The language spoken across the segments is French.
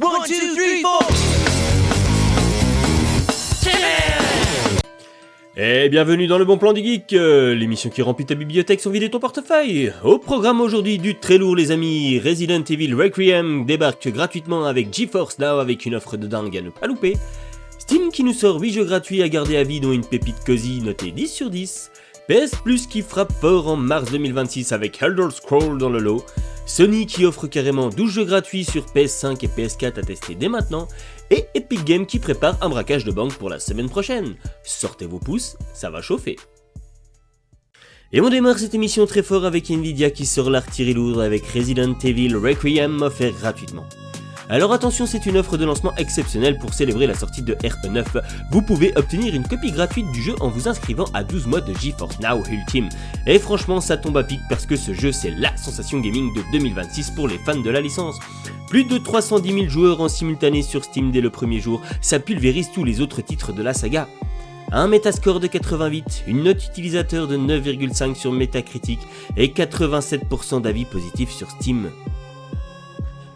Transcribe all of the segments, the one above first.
One, two, three, four. Et bienvenue dans le bon plan du geek, l'émission qui remplit ta bibliothèque sans vider ton portefeuille. Au programme aujourd'hui du très lourd les amis, Resident Evil Requiem débarque gratuitement avec GeForce Now avec une offre de dingue à ne pas louper. Steam qui nous sort 8 jeux gratuits à garder à vie dont une pépite cosy notée 10 sur 10. PS Plus qui frappe fort en mars 2026 avec Elder Scrolls dans le lot. Sony qui offre carrément 12 jeux gratuits sur PS5 et PS4 à tester dès maintenant. Et Epic Games qui prépare un braquage de banque pour la semaine prochaine. Sortez vos pouces, ça va chauffer. Et on démarre cette émission très fort avec Nvidia qui sort l'artillerie lourde avec Resident Evil Requiem offert gratuitement. Alors attention, c'est une offre de lancement exceptionnelle pour célébrer la sortie de RE9. Vous pouvez obtenir une copie gratuite du jeu en vous inscrivant à 12 mois de GeForce Now Ultime. Et franchement, ça tombe à pic parce que ce jeu, c'est la sensation gaming de 2026 pour les fans de la licence. Plus de 310 000 joueurs en simultané sur Steam dès le premier jour, ça pulvérise tous les autres titres de la saga. Un Metascore de 88, une note utilisateur de 9,5 sur Metacritic et 87% d'avis positifs sur Steam.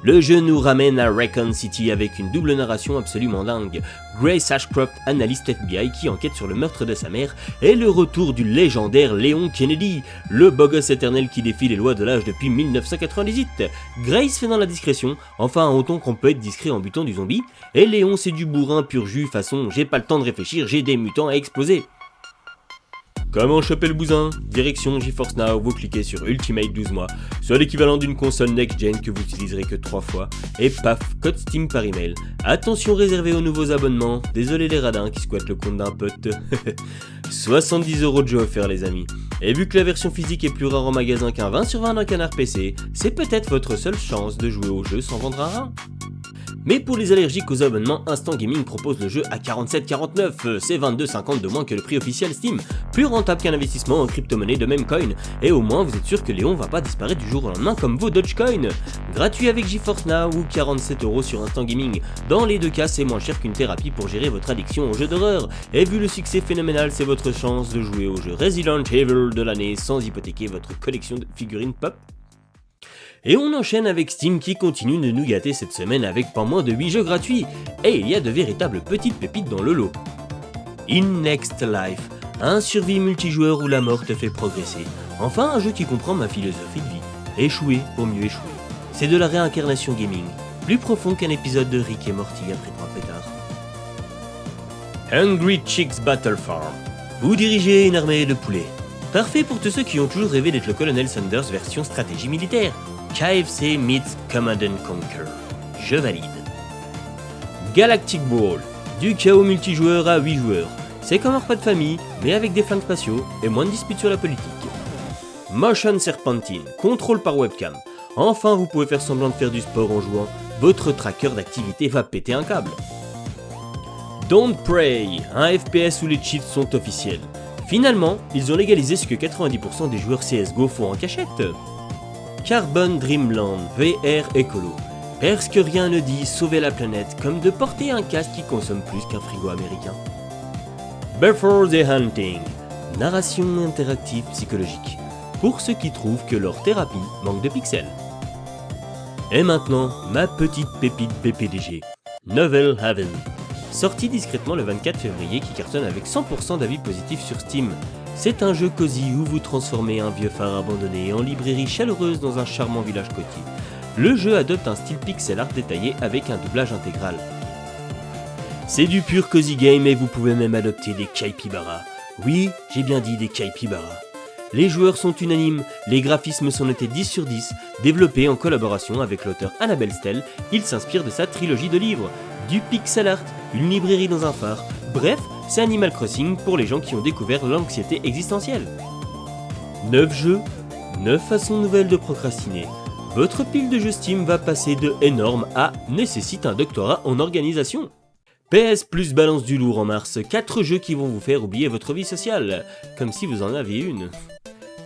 Le jeu nous ramène à Raccoon City avec une double narration absolument dingue. Grace Ashcroft, analyste FBI qui enquête sur le meurtre de sa mère, et le retour du légendaire Léon Kennedy, le beau gosse éternel qui défie les lois de l'âge depuis 1998. Grace fait dans la discrétion, enfin autant qu'on peut être discret en butant du zombie, et Léon c'est du bourrin pur jus façon j'ai pas le temps de réfléchir, j'ai des mutants à exploser. Comment choper le bousin? Direction GeForce Now, vous cliquez sur Ultimate 12 mois, soit l'équivalent d'une console next-gen que vous utiliserez que 3 fois, et paf, code Steam par email. Attention réservé aux nouveaux abonnements, désolé les radins qui squattent le compte d'un pote. 70€ de jeu offert les amis. Et vu que la version physique est plus rare en magasin qu'un 20 sur 20 d'un canard PC, c'est peut-être votre seule chance de jouer au jeu sans vendre un rein. Mais pour les allergiques aux abonnements, Instant Gaming propose le jeu à 47,49€, c'est 22,50€ de moins que le prix officiel Steam, plus rentable qu'un investissement en crypto-monnaie de même coin, et au moins vous êtes sûr que Léon va pas disparaître du jour au lendemain comme vos Dogecoin. Gratuit avec GeForce Now ou 47€ sur Instant Gaming, dans les deux cas c'est moins cher qu'une thérapie pour gérer votre addiction aux jeux d'horreur, et vu le succès phénoménal c'est votre chance de jouer au jeu Resident Evil de l'année sans hypothéquer votre collection de figurines pop. Et on enchaîne avec Steam qui continue de nous gâter cette semaine avec pas moins de 8 jeux gratuits, et il y a de véritables petites pépites dans le lot. In Next Life, un survie multijoueur où la mort te fait progresser. Enfin un jeu qui comprend ma philosophie de vie, échouer pour mieux échouer. C'est de la réincarnation gaming, plus profond qu'un épisode de Rick et Morty après 3 pétards. Hungry Chicks Battle Farm, vous dirigez une armée de poulets. Parfait pour tous ceux qui ont toujours rêvé d'être le colonel Sanders version stratégie militaire. KFC meets Command & Conquer. Je valide. Galactic Brawl. Du chaos multijoueur à 8 joueurs. C'est comme un repas de famille, mais avec des flingues spatiaux et moins de disputes sur la politique. Motion Serpentine. Contrôle par webcam. Enfin, vous pouvez faire semblant de faire du sport en jouant. Votre tracker d'activité va péter un câble. Don't Pray. Un FPS où les cheats sont officiels. Finalement, ils ont légalisé ce que 90% des joueurs CSGO font en cachette. Carbon Dreamland, VR écolo. Parce que rien ne dit sauver la planète comme de porter un casque qui consomme plus qu'un frigo américain. Before the Hunting, narration interactive psychologique, pour ceux qui trouvent que leur thérapie manque de pixels. Et maintenant, ma petite pépite PPDG, Novel Haven. Sorti discrètement le 24 février qui cartonne avec 100% d'avis positifs sur Steam. C'est un jeu cosy où vous transformez un vieux phare abandonné en librairie chaleureuse dans un charmant village côtier. Le jeu adopte un style pixel art détaillé avec un doublage intégral. C'est du pur cozy game et vous pouvez même adopter des capybaras. Oui, j'ai bien dit des capybaras. Les joueurs sont unanimes, les graphismes sont notés 10 sur 10, développés en collaboration avec l'auteur Annabelle Stell, il s'inspire de sa trilogie de livres. Du pixel art, une librairie dans un phare, bref, c'est Animal Crossing pour les gens qui ont découvert l'anxiété existentielle. 9 jeux, 9 façons nouvelles de procrastiner. Votre pile de jeux Steam va passer de énorme à nécessite un doctorat en organisation. PS Plus balance du lourd en mars, 4 jeux qui vont vous faire oublier votre vie sociale, comme si vous en aviez une.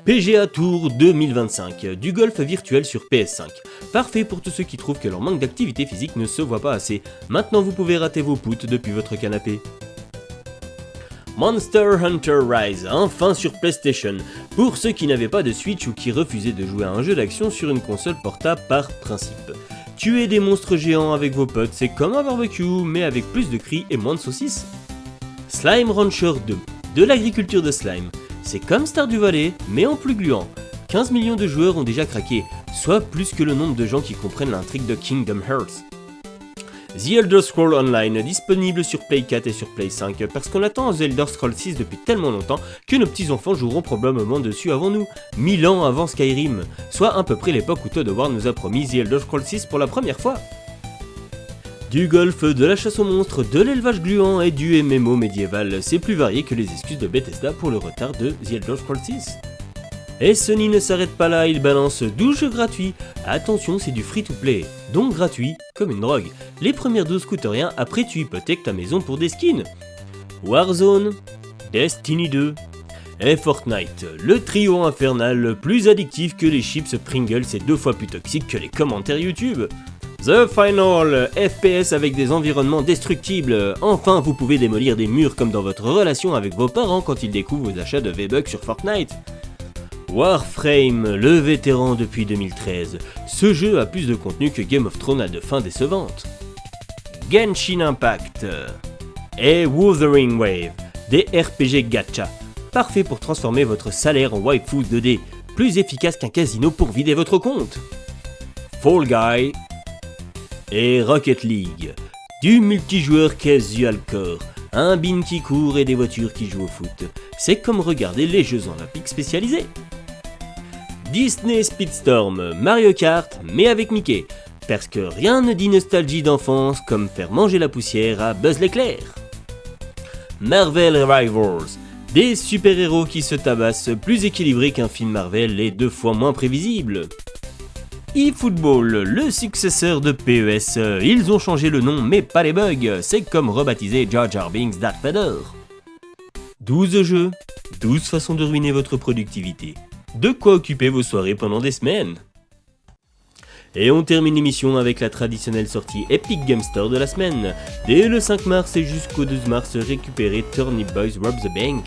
PGA Tour 2025, du golf virtuel sur PS5. Parfait pour tous ceux qui trouvent que leur manque d'activité physique ne se voit pas assez. Maintenant vous pouvez rater vos poutres depuis votre canapé. Monster Hunter Rise, enfin sur PlayStation, pour ceux qui n'avaient pas de Switch ou qui refusaient de jouer à un jeu d'action sur une console portable par principe. Tuer des monstres géants avec vos potes, c'est comme un barbecue, mais avec plus de cris et moins de saucisses. Slime Rancher 2, de l'agriculture de slime. C'est comme Stardew Valley, mais en plus gluant. 15 millions de joueurs ont déjà craqué, soit plus que le nombre de gens qui comprennent l'intrigue de Kingdom Hearts. The Elder Scrolls Online, disponible sur Play 4 et sur Play 5, parce qu'on attend The Elder Scrolls 6 depuis tellement longtemps que nos petits-enfants joueront probablement dessus avant nous, 1000 ans avant Skyrim, soit à peu près l'époque où Todd Howard nous a promis The Elder Scrolls 6 pour la première fois. Du golf, de la chasse aux monstres, de l'élevage gluant et du MMO médiéval, c'est plus varié que les excuses de Bethesda pour le retard de The Elder Scrolls 6. Et Sony ne s'arrête pas là, il balance 12 jeux gratuits. Attention, c'est du free-to-play, donc gratuit comme une drogue. Les premières 12 coûtent rien, après tu hypothèques ta maison pour des skins. Warzone, Destiny 2 et Fortnite, le trio infernal plus addictif que les chips Pringles et 2 fois plus toxique que les commentaires YouTube. The Final, FPS avec des environnements destructibles. Enfin, vous pouvez démolir des murs comme dans votre relation avec vos parents quand ils découvrent vos achats de V-Bucks sur Fortnite. Warframe, le vétéran depuis 2013. Ce jeu a plus de contenu que Game of Thrones a de fin décevante. Genshin Impact et Wuthering Wave, des RPG gacha. Parfait pour transformer votre salaire en waifu 2D, plus efficace qu'un casino pour vider votre compte. Fall Guy et Rocket League, du multijoueur casual core, un bin qui court et des voitures qui jouent au foot. C'est comme regarder les Jeux Olympiques spécialisés. Disney Speedstorm, Mario Kart, mais avec Mickey, parce que rien ne dit nostalgie d'enfance comme faire manger la poussière à Buzz l'éclair. Marvel Rivals, des super-héros qui se tabassent, plus équilibrés qu'un film Marvel et 2 fois moins prévisible. eFootball, le successeur de PES, ils ont changé le nom mais pas les bugs, c'est comme rebaptiser Jar Jar Binks Darth Vader. 12 jeux, 12 façons de ruiner votre productivité. De quoi occuper vos soirées pendant des semaines. Et on termine l'émission avec la traditionnelle sortie Epic Game Store de la semaine. Dès le 5 mars et jusqu'au 12 mars, récupérez Turnip Boys Rob the Bank.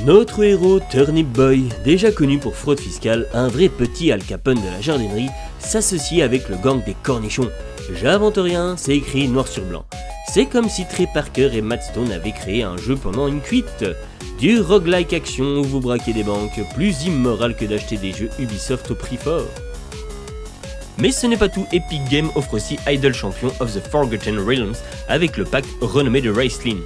Notre héros Turnip Boy, déjà connu pour fraude fiscale, un vrai petit Al Capone de la jardinerie, s'associe avec le gang des cornichons. J'invente rien, c'est écrit noir sur blanc. C'est comme si Trey Parker et Matt Stone avaient créé un jeu pendant une cuite. Du roguelike action où vous braquez des banques, plus immoral que d'acheter des jeux Ubisoft au prix fort. Mais ce n'est pas tout, Epic Games offre aussi Idle Champion of the Forgotten Realms avec le pack renommé de Wrestling.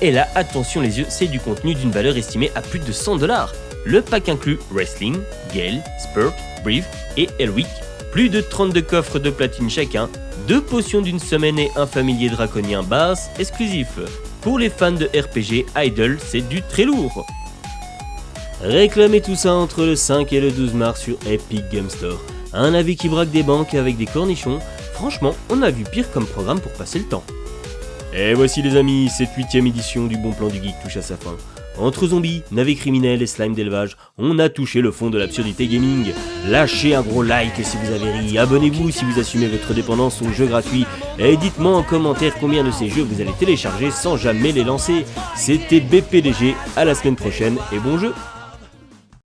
Et là, attention les yeux, c'est du contenu d'une valeur estimée à plus de 100$. Le pack inclut Wrestling, Gale, Spurt, Brief et Elwick, plus de 32 coffres de platine chacun, 2 potions d'une semaine et un familier draconien basse exclusif. Pour les fans de RPG, Idle, c'est du très lourd. Réclamez tout ça entre le 5 et le 12 mars sur Epic Game Store. Un avis qui braque des banques avec des cornichons, franchement, on a vu pire comme programme pour passer le temps. Et voici les amis, cette 8ème édition du Bon Plan du Geek touche à sa fin. Entre zombies, navets criminels et slime d'élevage, on a touché le fond de l'absurdité gaming. Lâchez un gros like si vous avez ri, abonnez-vous si vous assumez votre dépendance aux jeux gratuits, et dites-moi en commentaire combien de ces jeux vous allez télécharger sans jamais les lancer. C'était BPDG, à la semaine prochaine et bon jeu.